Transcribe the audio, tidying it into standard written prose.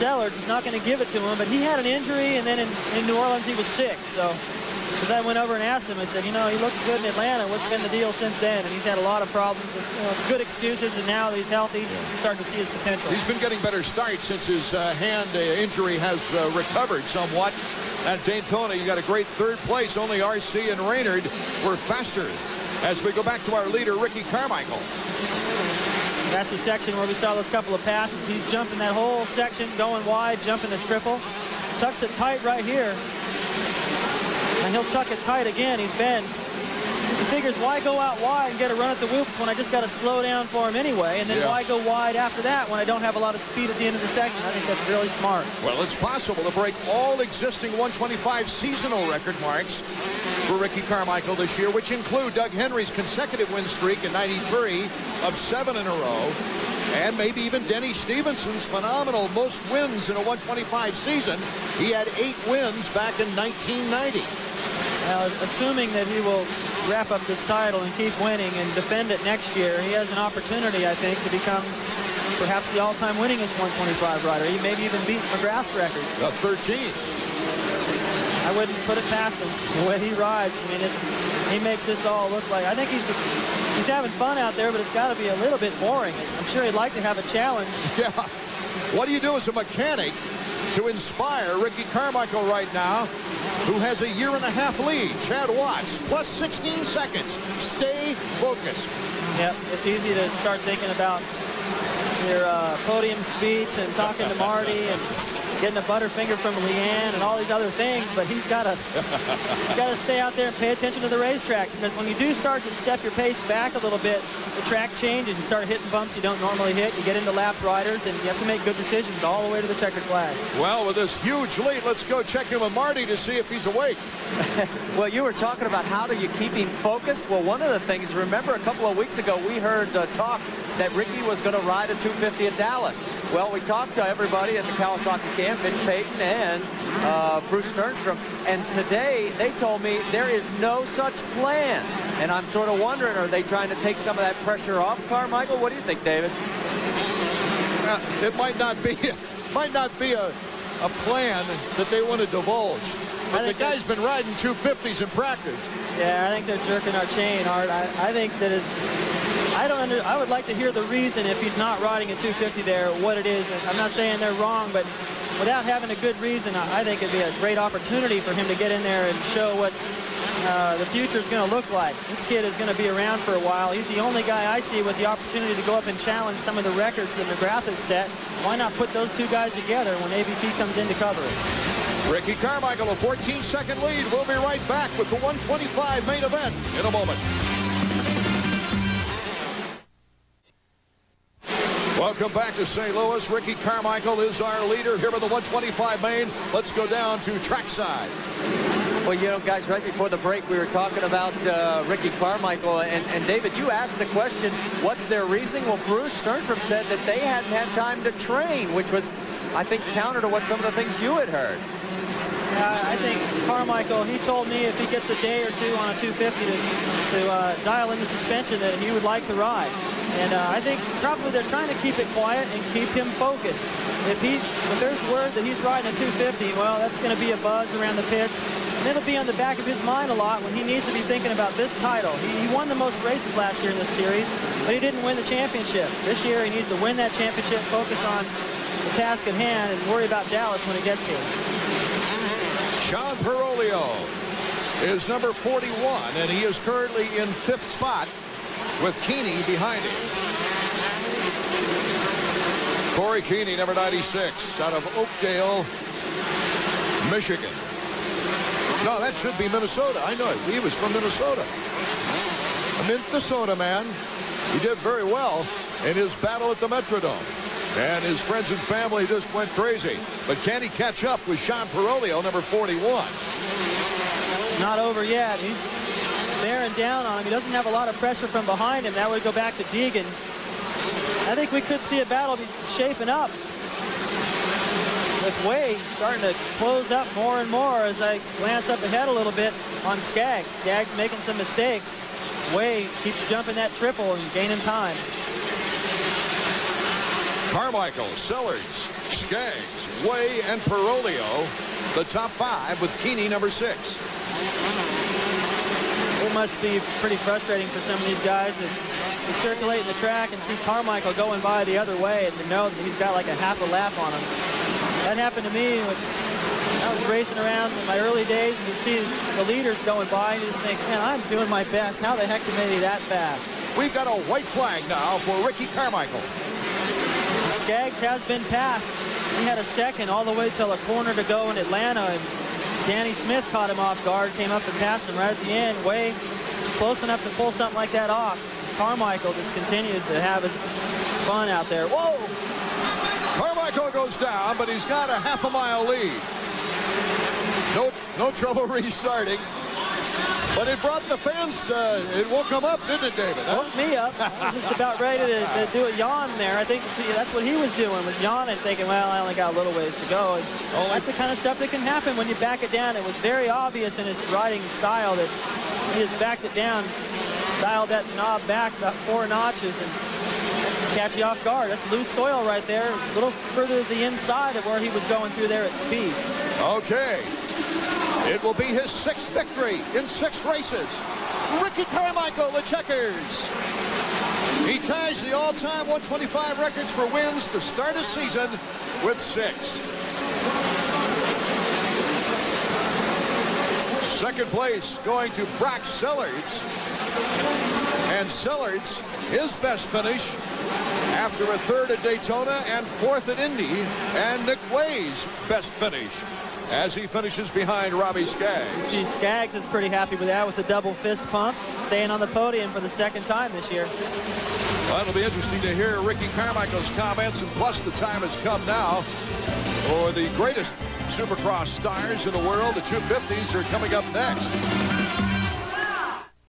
Sellers is not going to give it to him, but he had an injury, and then in New Orleans he was sick. So as I went over and asked him, I said, you know, he looked good in Atlanta. What's been the deal since then? And he's had a lot of problems with, you know, good excuses, and now that he's healthy, he's starting to see his potential. He's been getting better starts since his hand injury has recovered somewhat. At Daytona, you got a great third place. Only RC and Raynard were faster. As we go back to our leader, Ricky Carmichael. That's the section where we saw those couple of passes. He's jumping that whole section, going wide, jumping the triple. Tucks it tight right here. And he'll tuck it tight again. He's bent. He figures, why go out wide and get a run at the whoops when I just got to slow down for him anyway? And then why go wide after that when I don't have a lot of speed at the end of the section? I think that's really smart. Well, it's possible to break all existing 125 seasonal record marks for Ricky Carmichael this year, which include Doug Henry's consecutive win streak in '93 of 7 in a row, and maybe even Denny Stevenson's phenomenal most wins in a 125 season. He had 8 wins back in 1990. Now, assuming that he will wrap up this title and keep winning and defend it next year, he has an opportunity, I think, to become perhaps the all-time winningest 125 rider. He maybe even beat McGrath's record. 13. I wouldn't put it past him. The way he rides, I mean, he makes this all look like, I think he's having fun out there, but it's got to be a little bit boring. I'm sure he'd like to have a challenge. Yeah. What do you do as a mechanic to inspire Ricky Carmichael right now, who has a 1.5 year lead? Chad Watts, plus 16 seconds. Stay focused. Yep, it's easy to start thinking about your podium speech and talking to Marty and getting a butterfinger from Leanne and all these other things, but he's got to stay out there and pay attention to the racetrack, because when you do start to step your pace back a little bit, the track changes. You start hitting bumps you don't normally hit. You get into lap riders, and you have to make good decisions all the way to the checkered flag. Well, with this huge lead, let's go check in with Marty to see if he's awake. Well, you were talking about how do you keep him focused. Well, one of the things, remember a couple of weeks ago, we heard talk that Ricky was going to ride a 250 at Dallas. Well, we talked to everybody at the Kawasaki camp, Mitch Payton and Bruce Sternstrom, and today they told me there is no such plan. And I'm sort of wondering, are they trying to take some of that pressure off Carmichael? What do you think, David? It might not be a plan that they want to divulge. But the guy's been riding 250s in practice. Yeah, I think they're jerking our chain, Art. I think that I would like to hear the reason, if he's not riding a 250 there, what it is. I'm not saying they're wrong, but without having a good reason, I think it'd be a great opportunity for him to get in there and show what the future is going to look like. This kid is going to be around for a while. He's the only guy I see with the opportunity to go up and challenge some of the records that McGrath has set. Why not put those two guys together when ABC comes in to cover it? Ricky Carmichael, a 14-second lead. We'll be right back with the 125 main event in a moment. Welcome back to St. Louis. Ricky Carmichael is our leader here in the 125 main. Let's go down to trackside. Well, you know, guys, right before the break, we were talking about Ricky Carmichael. And David, you asked the question, what's their reasoning? Well, Bruce Sternstrom said that they hadn't had time to train, which was, I think, counter to what some of the things you had heard. I think Carmichael, he told me if he gets a day or two on a 250 to dial in the suspension that he would like to ride. And I think probably they're trying to keep it quiet and keep him focused. If there's word that he's riding a 250, well, that's going to be a buzz around the pits. And it'll be on the back of his mind a lot when he needs to be thinking about this title. He won the most races last year in this series, but he didn't win the championship. This year he needs to win that championship, focus on the task at hand, and worry about Dallas when it gets here. Sean Perolio is number 41, and he is currently in 5th spot with Keeney behind him. Corey Keeney, number 96, out of Oakdale, Michigan. No, that should be Minnesota. I know it. He was from Minnesota. A Minnesota man. He did very well in his battle at the Metrodome. And his friends and family just went crazy. But can he catch up with Sean Perolio, number 41? Not over yet. He's bearing down on him. He doesn't have a lot of pressure from behind him. That would go back to Deegan. I think we could see a battle be shaping up, with Way starting to close up more and more as I glance up ahead a little bit on Skaggs. Skaggs making some mistakes. Way keeps jumping that triple and gaining time. Carmichael, Sellers, Skaggs, Way, and Perolio, the top 5 with Keeney number 6. It must be pretty frustrating for some of these guys to circulate in the track and see Carmichael going by the other way and to know that he's got like a half a lap on him. That happened to me when I was racing around in my early days, and you see the leaders going by and you just think, man, I'm doing my best. How the heck did they be that fast? We've got a white flag now for Ricky Carmichael. Skaggs has been passed. He had a second all the way till a corner to go in Atlanta, and Danny Smith caught him off guard, came up and passed him right at the end. Way close enough to pull something like that off. Carmichael just continues to have his fun out there. Whoa! Carmichael goes down, but he's got a half-a-mile lead. No trouble restarting. But it brought the fans, it woke them up, didn't it, David? Huh? Woke me up. I was just about ready to do a yawn there. I think that's what he was doing, was yawning, thinking, well, I only got a little ways to go. And that's the kind of stuff that can happen when you back it down. It was very obvious in his riding style that he just backed it down, dialed that knob back about 4 notches, and catch you off guard. That's loose soil right there, a little further to the inside of where he was going through there at speed. Okay. It will be his 6th victory in 6 races. Ricky Carmichael, the checkers. He ties the all-time 125 records for wins to start a season with 6. Second place going to Brock Sellers. And Sellers, his best finish after a 3rd at Daytona and 4th at Indy. And Nick Way's best finish as he finishes behind Robbie Skaggs. You see Skaggs is pretty happy with that, with the double fist pump, staying on the podium for the 2nd time this year. Well, it'll be interesting to hear Ricky Carmichael's comments, and plus the time has come now for the greatest Supercross stars in the world. The 250s are coming up next.